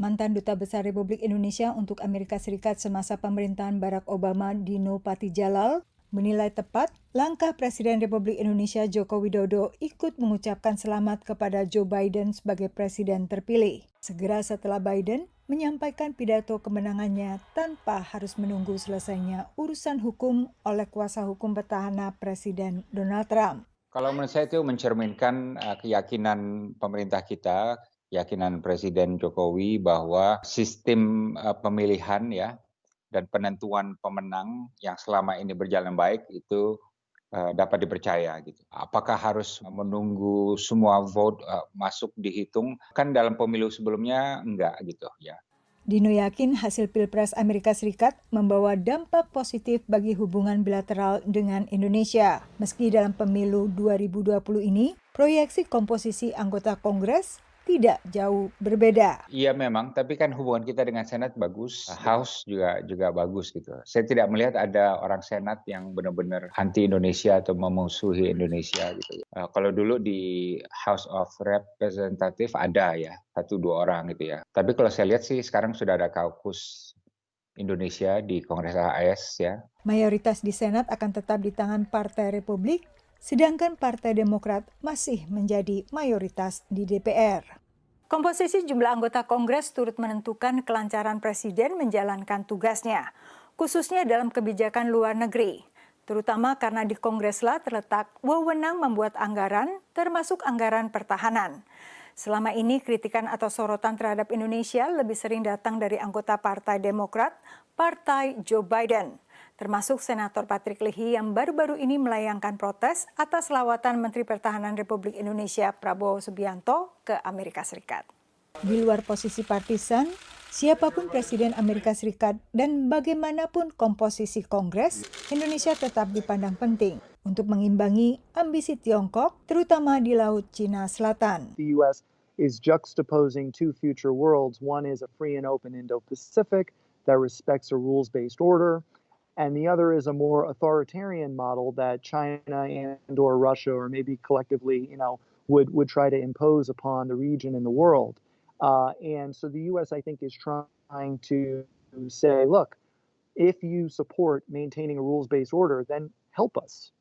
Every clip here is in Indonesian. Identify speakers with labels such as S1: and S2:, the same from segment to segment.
S1: Mantan Duta Besar Republik Indonesia untuk Amerika Serikat semasa pemerintahan Barack Obama, Dino Patijalal, menilai tepat langkah Presiden Republik Indonesia Joko Widodo ikut mengucapkan selamat kepada Joe Biden sebagai presiden terpilih. Segera setelah Biden menyampaikan pidato kemenangannya tanpa harus menunggu selesainya urusan hukum oleh kuasa hukum petahana Presiden Donald Trump.
S2: Kalau menurut saya itu mencerminkan keyakinan pemerintah kita, keyakinan Presiden Jokowi bahwa sistem pemilihan ya dan penentuan pemenang yang selama ini berjalan baik itu dapat dipercaya gitu. Apakah harus menunggu semua vote masuk dihitung? Kan dalam pemilu sebelumnya enggak gitu ya.
S1: Dino yakin hasil Pilpres Amerika Serikat membawa dampak positif bagi hubungan bilateral dengan Indonesia. Meski dalam pemilu 2020 ini, proyeksi komposisi anggota Kongres tidak jauh berbeda.
S2: Iya memang, tapi kan hubungan kita dengan Senat bagus, House juga bagus gitu. Saya tidak melihat ada orang Senat yang benar-benar anti Indonesia atau memusuhi Indonesia gitu. Kalau dulu di House of Representative ada ya, 1-2 orang gitu ya. Tapi kalau saya lihat sih sekarang sudah ada kaukus Indonesia di Kongres AS ya.
S1: Mayoritas di Senat akan tetap di tangan Partai Republik, sedangkan Partai Demokrat masih menjadi mayoritas di DPR. Komposisi jumlah anggota Kongres turut menentukan kelancaran Presiden menjalankan tugasnya, khususnya dalam kebijakan luar negeri, terutama karena di Kongreslah terletak wewenang membuat anggaran, termasuk anggaran pertahanan. Selama ini kritikan atau sorotan terhadap Indonesia lebih sering datang dari anggota Partai Demokrat, Partai Joe Biden, termasuk Senator Patrick Leahy yang baru-baru ini melayangkan protes atas lawatan Menteri Pertahanan Republik Indonesia Prabowo Subianto ke Amerika Serikat. Di luar posisi partisan, siapapun Presiden Amerika Serikat dan bagaimanapun komposisi Kongres, Indonesia tetap dipandang penting untuk mengimbangi ambisi Tiongkok, terutama di Laut Cina Selatan.
S3: The U.S. is juxtaposing two future worlds. One is a free and open Indo-Pacific that respects a rules-based order, and the other is a more authoritarian model that China and/or Russia, or maybe collectively, would try to impose upon the region and the world. And so the U.S., I think, is trying to say, look, if you support maintaining a rules-based order, then help us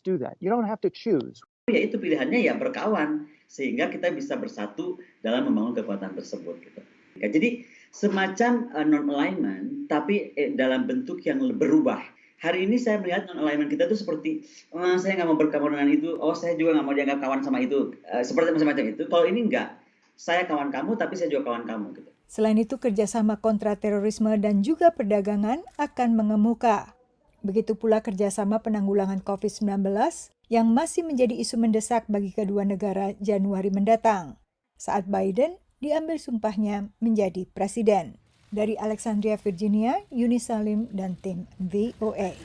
S3: do that. You don't have to choose.
S4: Ya itu pilihannya ya berkawan, sehingga kita bisa bersatu dalam membangun kekuatan tersebut. Gitu. Ya, jadi semacam non-alignment, tapi dalam bentuk yang berubah. Hari ini saya melihat non-alignment kita itu seperti, saya nggak mau berkawan dengan itu, saya juga nggak mau dianggap kawan sama itu, seperti macam-macam itu. Kalau ini enggak, saya kawan kamu, tapi saya juga kawan kamu. Gitu.
S1: Selain itu, kerjasama kontra terorisme dan juga perdagangan akan mengemuka. Begitu pula kerjasama penanggulangan COVID-19 yang masih menjadi isu mendesak bagi kedua negara Januari mendatang, saat Biden diambil sumpahnya menjadi presiden. Dari Alexandria, Virginia, Yuni Salim dan tim VOA.